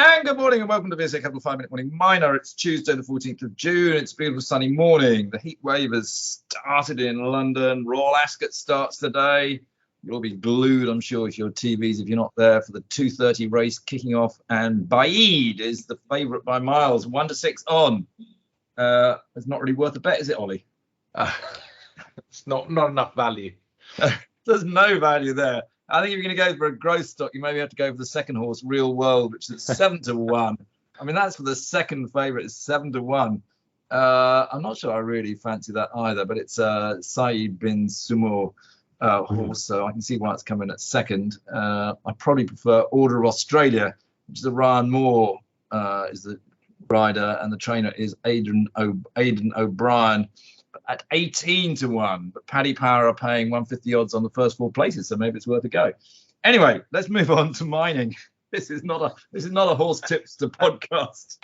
And good morning and welcome to VSA Capital 5-Minute Morning Miner. It's Tuesday the 14th of June. It's a beautiful sunny morning. The heat wave has started in London. Royal Ascot starts today. You'll be glued, I'm sure, to your TVs if you're not there for the 2:30 race kicking off. And Baid is the favourite by miles, 1-6 on. It's not really worth a bet, is it, Ollie? It's not enough value. There's no value there. I think if you're going to go for a growth stock, you maybe have to go for the second horse, Real World, which is 7-1. I mean, that's for the second favourite, it's 7-1. I'm not sure I really fancy that either, but it's Saeed bin Sumo horse, so I can see why it's coming at second. I probably prefer Order of Australia, which is the Ryan Moore is the rider, and the trainer is Aidan O'Brien. At 18-1, but Paddy Power are paying 150 odds on the first four places, so maybe it's worth a go. Anyway, let's move on to mining. This is not a horse tipster podcast.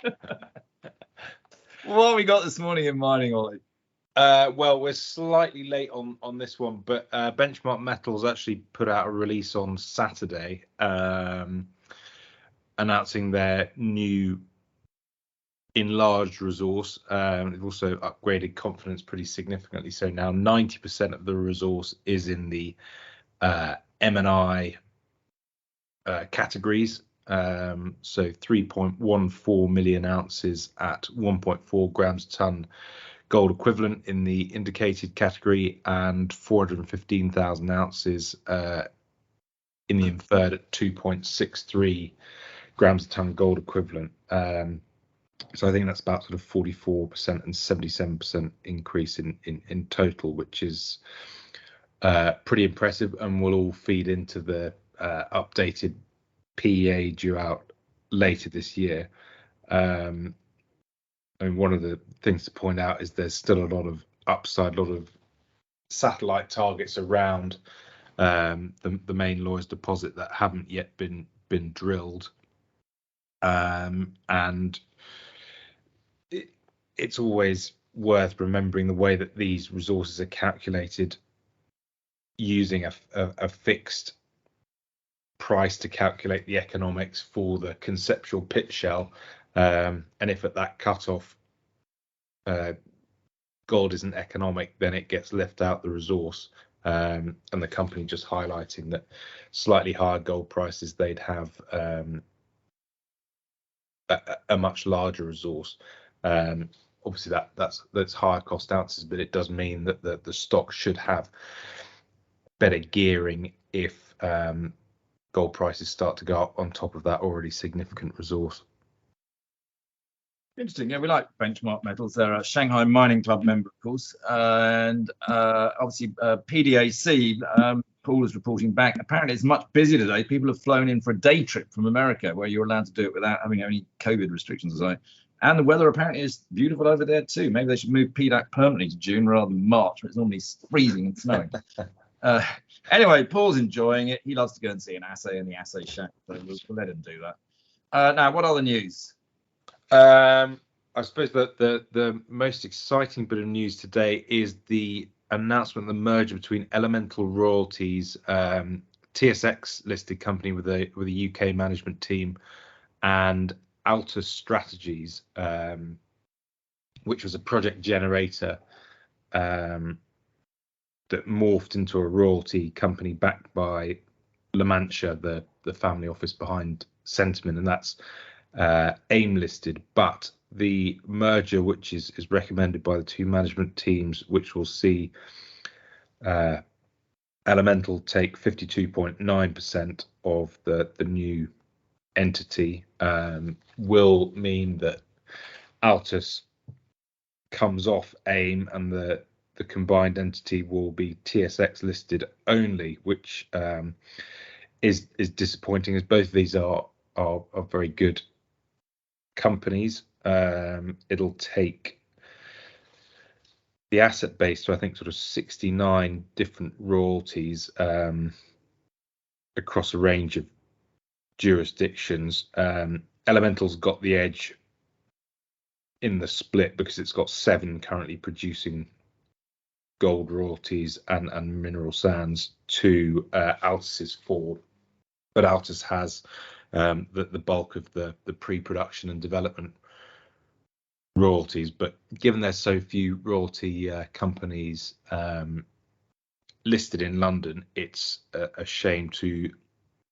What have we got this morning in mining, Ollie? Well, we're slightly late on this one, but Benchmark Metals actually put out a release on Saturday announcing their new enlarged resource. They've also upgraded confidence pretty significantly. So now 90% of the resource is in the M&I categories. So 3.14 million ounces at 1.4 grams a ton gold equivalent in the indicated category, and 415,000 ounces in the inferred at 2.63 grams a ton gold equivalent. So I think that's about sort of 44% and 77% increase in total, which is pretty impressive, and will all feed into the updated PEA due out later this year. I mean, one of the things to point out is there's still a lot of upside, a lot of satellite targets around the main Loy's deposit that haven't yet been drilled, and it's always worth remembering the way that these resources are calculated using a fixed price to calculate the economics for the conceptual pit shell. And if at that cutoff gold isn't economic, then it gets left out the resource. And the company just highlighting that slightly higher gold prices, they'd have a much larger resource. Obviously that's higher cost ounces, but it does mean that the stock should have better gearing if gold prices start to go up on top of that already significant resource. Interesting. Yeah, we like Benchmark Metals. They're a Shanghai Mining Club member, of course, and obviously PDAC. Paul is reporting back. Apparently, it's much busier today. People have flown in for a day trip from America, where you're allowed to do it without having any COVID restrictions or something. And the weather apparently is beautiful over there too. Maybe they should move PDAC permanently to June rather than March, where it's normally freezing and snowing. Anyway, Paul's enjoying it. He loves to go and see an assay in the assay shack, so we'll let him do that. Now, what other news? I suppose that the most exciting bit of news today is the announcement, the merger between Elemental Royalties, TSX listed company with a UK management team, and Altus Strategies, which was a project generator that morphed into a royalty company backed by La Mancha, the family office behind Sentiment, and that's AIM listed. But the merger, which is recommended by the two management teams, which will see Elemental take 52.9% of the new entity, will mean that Altus comes off AIM, and the combined entity will be TSX listed only, which is disappointing, as both of these are very good companies. It'll take the asset base to, I think, sort of 69 different royalties across a range of jurisdictions. Elemental's got the edge in the split because it's got 7 currently producing gold royalties and mineral sands to Altus's 4, but Altus has the bulk of the pre-production and development royalties. But given there's so few royalty companies listed in London, it's a shame to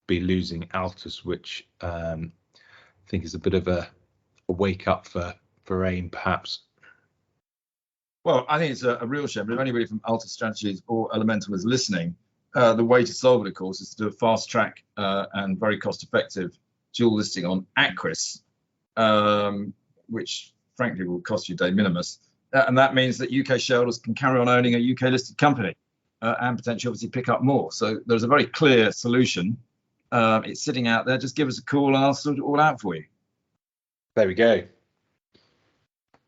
be losing Altus, which I think is a bit of a wake up for AIM, perhaps. Well, I think it's a real shame. But if anybody from Altus Strategies or Elemental is listening, the way to solve it, of course, is to do a fast track and very cost effective dual listing on Acris, which frankly will cost you de minimis. And that means that UK shareholders can carry on owning a UK listed company and potentially obviously pick up more. So there's a very clear solution. It's sitting out there. Just give us a call and I'll sort it all out for you. There we go.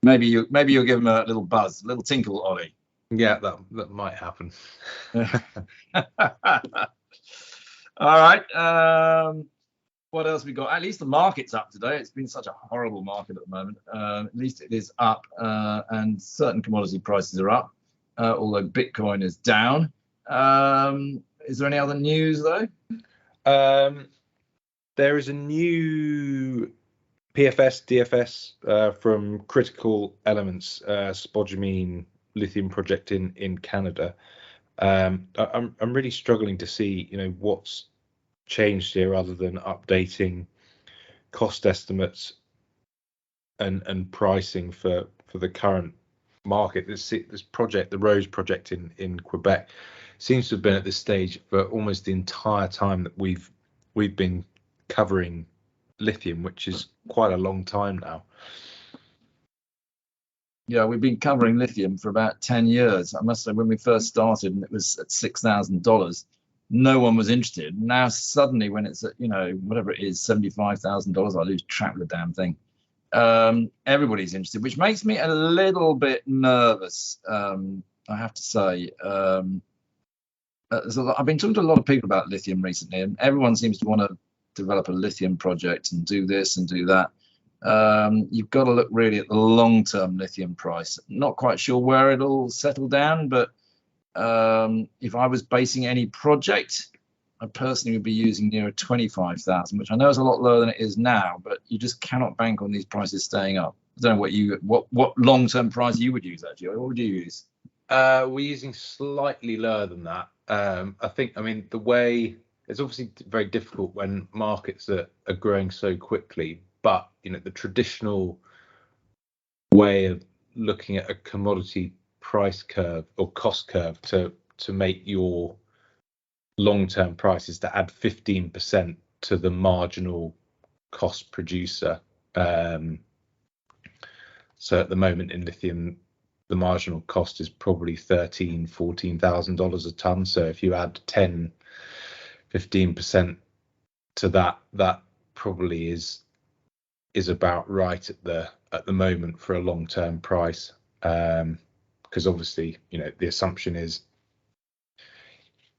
Maybe you'll give them a little buzz, a little tinkle, Ollie. Yeah, that might happen. All right. What else we got? At least the market's up today. It's been such a horrible market at the moment. At least it is up, and certain commodity prices are up, although Bitcoin is down. Is there any other news though? There is a new PFS, DFS from Critical Elements, spodumene lithium project in Canada. I'm really struggling to see, what's changed here other than updating cost estimates and pricing for the current market. This project, the Rose project in Quebec, seems to have been at this stage for almost the entire time that we've been covering lithium, which is quite a long time now. Yeah, we've been covering lithium for about 10 years. I must say, when we first started and it was at $6,000, no one was interested. Now suddenly, when it's at, whatever it is, $75,000, I lose track of the damn thing. Everybody's interested, which makes me a little bit nervous, I have to say. So I've been talking to a lot of people about lithium recently, and everyone seems to want to develop a lithium project and do this and do that. You've got to look really at the long-term lithium price. Not quite sure where it'll settle down, but if I was basing any project, I personally would be using near 25,000, which I know is a lot lower than it is now, but you just cannot bank on these prices staying up. I don't know what long-term price you would use actually. What would you use? We're using slightly lower than that. The way it's obviously very difficult when markets are growing so quickly, but the traditional way of looking at a commodity price curve or cost curve to make your long-term price is to add 15% to the marginal cost producer. So at the moment in lithium, the marginal cost is probably $14,000 a ton. So if you add 15% to that probably is about right at the moment for a long-term price. Because obviously, the assumption is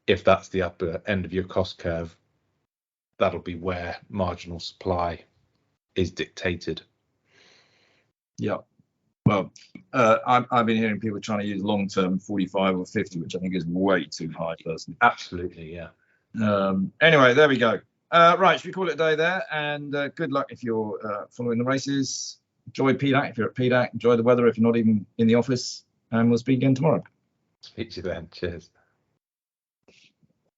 if that's the upper end of your cost curve, that'll be where marginal supply is dictated. Yeah. Well, I've been hearing people trying to use long-term 45 or 50, which I think is way too high, personally. Absolutely, yeah. Anyway, there we go. Right, should we call it a day there? And good luck if you're following the races. Enjoy PDAC if you're at PDAC. Enjoy the weather if you're not even in the office. And we'll speak again tomorrow. Speak to you then. Cheers.